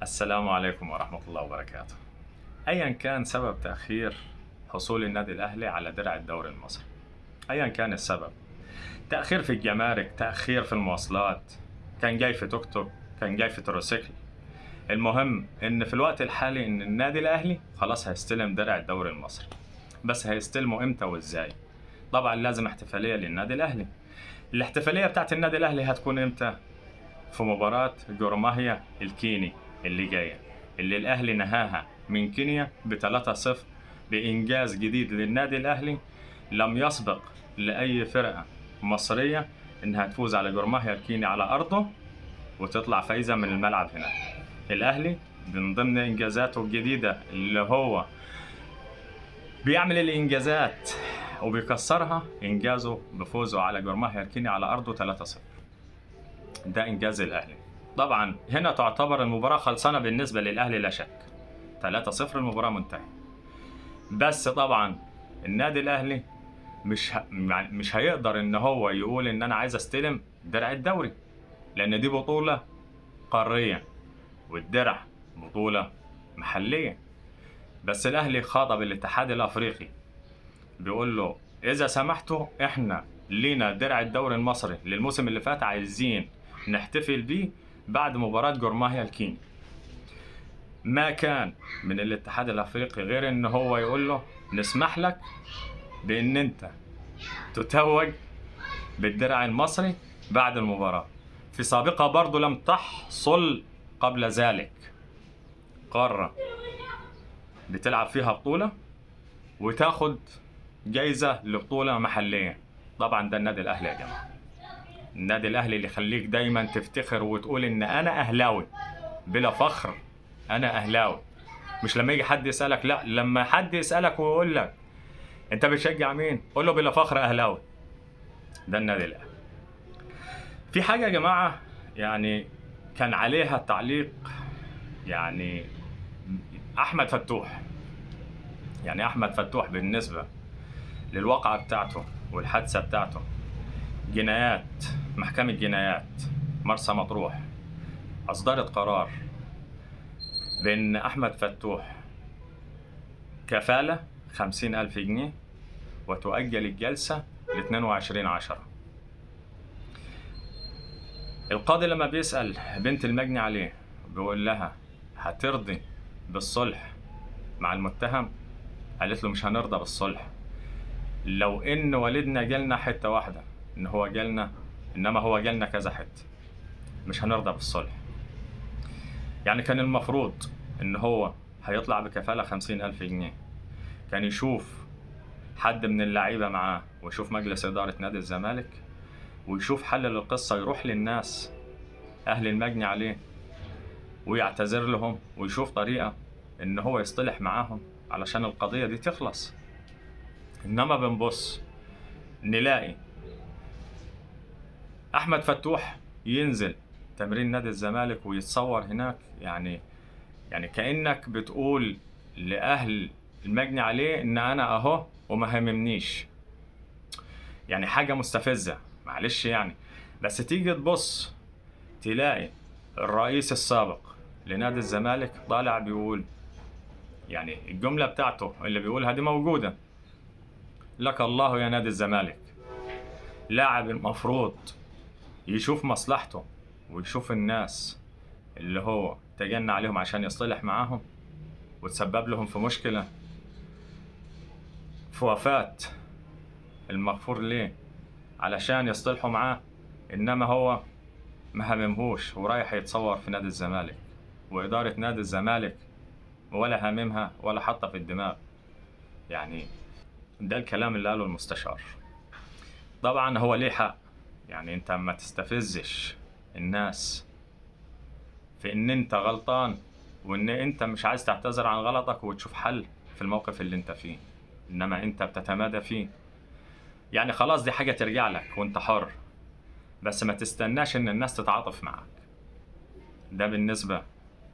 السلام عليكم ورحمة الله وبركاته. أيا كان سبب تأخير حصول النادي الأهلي على درع الدوري المصري، أيا كان السبب، تأخير في الجمارك، تأخير في المواصلات، كان جاي في توك توك، كان جاي في تروسيكل، المهم إن في الوقت الحالي إن النادي الأهلي خلاص هيستلم درع الدوري المصري. بس هيستلمه إمتى وإزاي؟ طبعا لازم احتفالية للنادي الأهلي. الاحتفالية بتاعت النادي الأهلي هتكون إمتى؟ في مباراة جورماهيا الكيني اللي جاية، اللي الأهلي نهاها من كينيا ب3-0 بإنجاز جديد للنادي الأهلي لم يسبق لأي فرقة مصرية إنها تفوز على جورماهيا الكيني على أرضه وتطلع فايزة من الملعب هناك. الأهلي من ضمن إنجازاته الجديدة اللي هو بيعمل الإنجازات وبيكسرها، إنجازه بفوزه على جورماهيا الكيني على أرضه 3-0. ده إنجاز الأهلي. طبعا هنا تعتبر المباراة خلصانة بالنسبة للأهلي لا شك، 3-0 المباراة منتهية. بس طبعا النادي الأهلي مش هيقدر إن هو يقول إن أنا عايز أستلم درع الدوري، لأن دي بطولة قارية والدرع بطولة محلية. بس الأهلي خاطب الاتحاد الأفريقي بيقول له إذا سمحتوا إحنا لينا درع الدوري المصري للموسم اللي فات عايزين نحتفل بيه بعد مباراة جورماهيا الكيني. ما كان من الاتحاد الافريقي غير ان هو يقول له نسمح لك بان انت تتوج بالدرع المصري بعد المباراة. في سابقة برضو لم تحصل قبل ذلك قارة بتلعب فيها بطولة وتاخد جايزة لبطولة محلية. طبعا ده النادي الاهلي يا جماعة، النادي الاهلي اللي يخليك دايما تفتخر وتقول ان انا اهلاوي بلا فخر. انا اهلاوي، مش لما يجي حد يسالك، لا، لما حد يسالك ويقول لك انت بتشجع مين قول له بلا فخر اهلاوي. ده النادي الاهلي. في حاجه يا جماعه يعني كان عليها تعليق، يعني احمد فتوح. يعني احمد فتوح بالنسبه للواقعه بتاعته والحادثه بتاعته، جنايات محكمه جنايات مرسى مطروح اصدرت قرار بان احمد فتوح كفالة 50,000 جنيه وتؤجل الجلسة ل22/10. القاضي لما بيسأل بنت المجني عليه بيقول لها هترضي بالصلح مع المتهم؟ قالت له مش هنرضى بالصلح، لو ان والدنا جالنا حتة واحدة ان هو جالنا، انما هو جالنا كذا حتة، مش هنرضى بالصلح. يعني كان المفروض ان هو هيطلع بكفالة 50,000 جنيه، كان يشوف حد من اللعيبة معاه ويشوف مجلس إدارة نادي الزمالك ويشوف حل للقصة، يروح للناس أهل المجني عليه ويعتذر لهم ويشوف طريقة إن هو يصطلح معاهم علشان القضية دي تخلص. إنما بنبص نلاقي أحمد فتوح ينزل تمرين نادي الزمالك ويتصور هناك، يعني كأنك بتقول لأهل المجني عليه إن أنا أهو وما هممنيش. يعني حاجة مستفزة معلش يعني. بس تيجي تبص تلاقي الرئيس السابق لنادي الزمالك طالع بيقول، يعني الجملة بتاعته اللي بيقولها دي موجودة: لك الله يا نادي الزمالك. لاعب المفروض يشوف مصلحته ويشوف الناس اللي هو تجنى عليهم عشان يصطلح معاهم وتسبب لهم في مشكلة في وفاة المغفور ليه علشان يصطلحوا معاه، انما هو ما هممهوش ورايح يتصور في نادي الزمالك، وإدارة نادي الزمالك ولا هاممها ولا حاطة في الدماغ. يعني ده الكلام اللي قاله المستشار. طبعا هو ليه حق، يعني انت ما تستفزش الناس في ان انت غلطان وان انت مش عايز تعتذر عن غلطك وتشوف حل في الموقف اللي انت فيه، انما انت بتتمادى فيه. يعني خلاص دي حاجة ترجع لك وانت حر، بس ما تستناش ان الناس تتعاطف معك. ده بالنسبة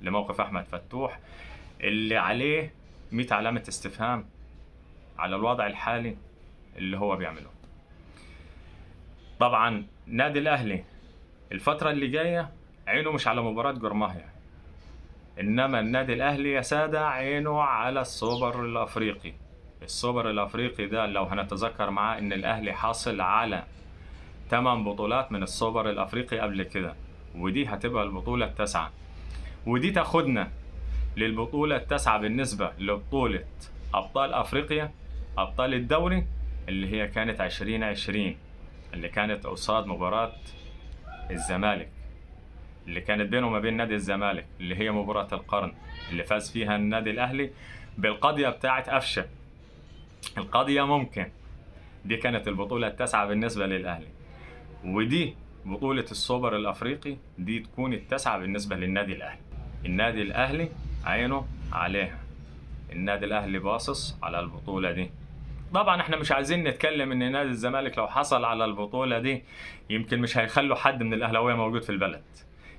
لموقف احمد فتوح اللي عليه 100 علامة استفهام على الوضع الحالي اللي هو بيعمله. طبعا نادي الاهلي الفترة اللي جاية عينه مش على مباراة جورماهيا، إنما النادي الأهلي يا سادة عينه على السوبر الأفريقي. السوبر الأفريقي ده لو هنتذكر معاه إن الأهلي حاصل على 8 بطولات من السوبر الأفريقي قبل كده، ودي هتبقى البطولة التاسعة، ودي تاخدنا للبطولة التاسعة بالنسبة لبطولة أبطال أفريقيا، أبطال الدوري، اللي هي كانت 2020، اللي كانت قصاد مباراة الزمالك، اللي كانت بينه وما بين نادي الزمالك، اللي هي مباراة القرن اللي فاز فيها النادي الأهلي بالقضية بتاعت أفشة. القضية ممكن دي كانت البطولة التاسعة بالنسبة للأهلي، ودي بطولة السوبر الأفريقي دي تكون التاسعة بالنسبة للنادي الأهلي. النادي الأهلي عينه عليها، النادي الأهلي باصص على البطولة دي. طبعا احنا مش عايزين نتكلم ان نادي الزمالك لو حصل على البطولة دي يمكن مش هيخلوا حد من الأهلاوية موجود في البلد،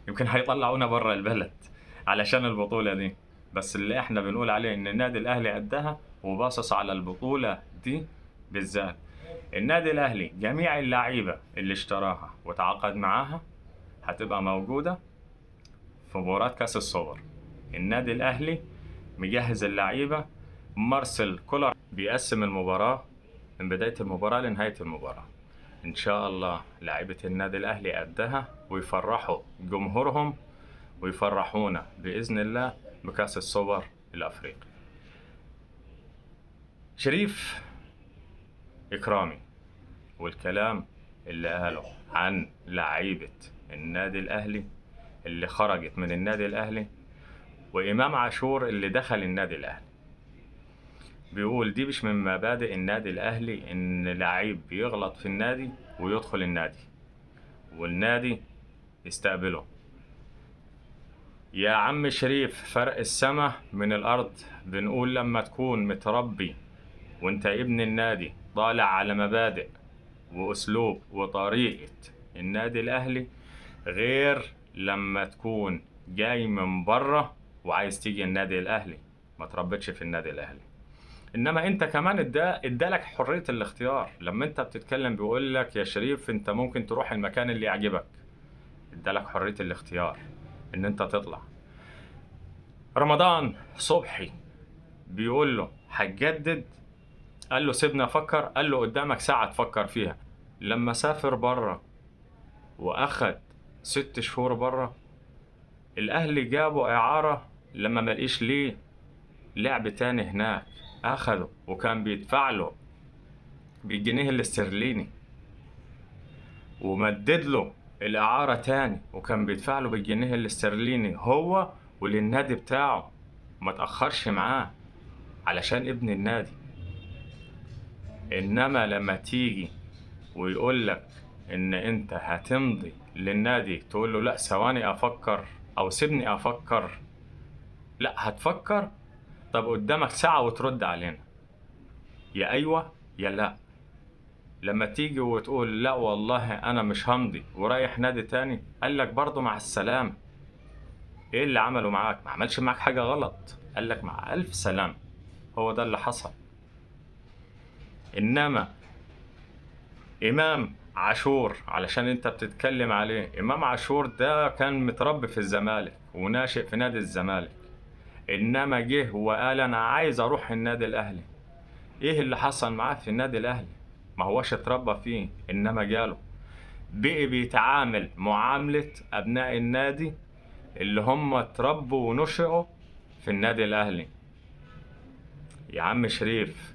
يمكن هيطلعونا بره البلد علشان البطولة دي. بس اللي احنا بنقول عليه ان النادي الأهلي قدها وباصص على البطولة دي بالذات. النادي الأهلي جميع اللعيبة اللي اشتراها وتعاقد معاها هتبقى موجودة في مباراة كأس السوبر. النادي الأهلي مجهز اللعيبة، مارسيل كولر بيقسم المباراة من بداية المباراة لنهاية المباراة. إن شاء الله لعيبة النادي الأهلي قدها ويفرحوا جمهورهم ويفرحونا بإذن الله بكأس السوبر الأفريقي. شريف إكرامي والكلام اللي قاله عن لعيبة النادي الأهلي اللي خرجت من النادي الأهلي، وإمام عاشور اللي دخل النادي الأهلي، بيقول دي مش من مبادئ النادي الأهلي إن لعيب بيغلط في النادي ويدخل النادي والنادي يستقبله. يا عم شريف، فرق السما من الأرض. بنقول لما تكون متربي وانت ابن النادي طالع على مبادئ وأسلوب وطريقة النادي الأهلي، غير لما تكون جاي من بره وعايز تيجي النادي الأهلي ما تربيتش في النادي الأهلي. انما انت كمان ادالك حرية الاختيار. لما انت بتتكلم بيقول لك يا شريف انت ممكن تروح المكان اللي يعجبك، ادالك حرية الاختيار ان انت تطلع. رمضان صبحي بيقول له هتجدد، قال له سيبني افكر، قال له قدامك ساعة تفكر فيها. لما سافر بره واخد 6 شهور بره، الاهلي جابوا اعارة لما ملقيش ليه لعب تاني هناك، اخده وكان بيدفع له بالجنيه الاسترليني، ومدد له الإعارة تاني وكان بيدفع له بالجنيه الاسترليني هو وللنادي بتاعه، ما تأخرش معاه علشان ابن النادي. إنما لما تيجي ويقول لك إن أنت هتمضي للنادي تقول له لأ ثواني أفكر أو سيبني أفكر، لأ هتفكر. طب قدامك ساعة وترد علينا، يا أيوة يا لأ. لما تيجي وتقول لا والله انا مش همضي ورايح نادي تاني، قال لك برضه مع السلامة. ايه اللي عمله معاك؟ ما عملش معاك حاجة غلط، قال لك مع الف سلامة. هو ده اللي حصل. انما امام عاشور علشان انت بتتكلم عليه، امام عاشور ده كان متربي في الزمالك وناشئ في نادي الزمالك، انما جه وقال انا عايز اروح النادي الاهلي. ايه اللي حصل معاه في النادي الاهلي؟ ما هوش اتربى فيه، انما جاله بقي بيتعامل معاملة أبناء النادي اللي هم اتربوا ونشئوا في النادي الأهلي. يا عم شريف،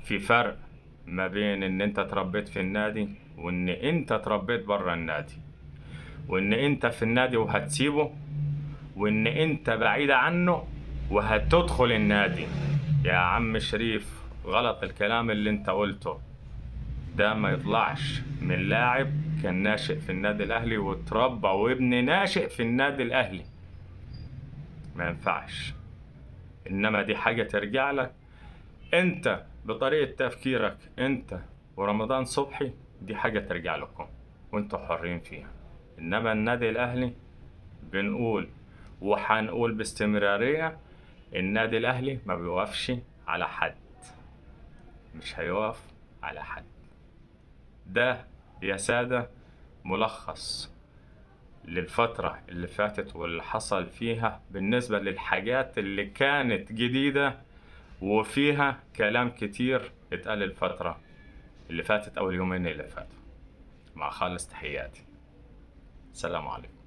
في فرق ما بين إن أنت اتربيت في النادي وإن أنت اتربيت برا النادي، وإن أنت في النادي وهتسيبه، وإن أنت بعيد عنه وهتدخل النادي. يا عم شريف غلط الكلام اللي أنت قلته ده، ما يطلعش من لاعب كان ناشئ في النادي الأهلي واتربى وابن ناشئ في النادي الأهلي، ما ينفعش. إنما دي حاجة ترجع لك أنت بطريقة تفكيرك أنت ورمضان صبحي، دي حاجة ترجع لكم وأنتوا حرين فيها. إنما النادي الأهلي بنقول وحنقول باستمرارية، النادي الأهلي ما بيوقفش على حد، مش هيوقف على حد. ده يا سادة ملخص للفترة اللي فاتت واللي حصل فيها بالنسبة للحاجات اللي كانت جديدة وفيها كلام كتير اتقال الفترة اللي فاتت أو اليومين اللي فاتوا. مع خالص تحياتي، السلام عليكم.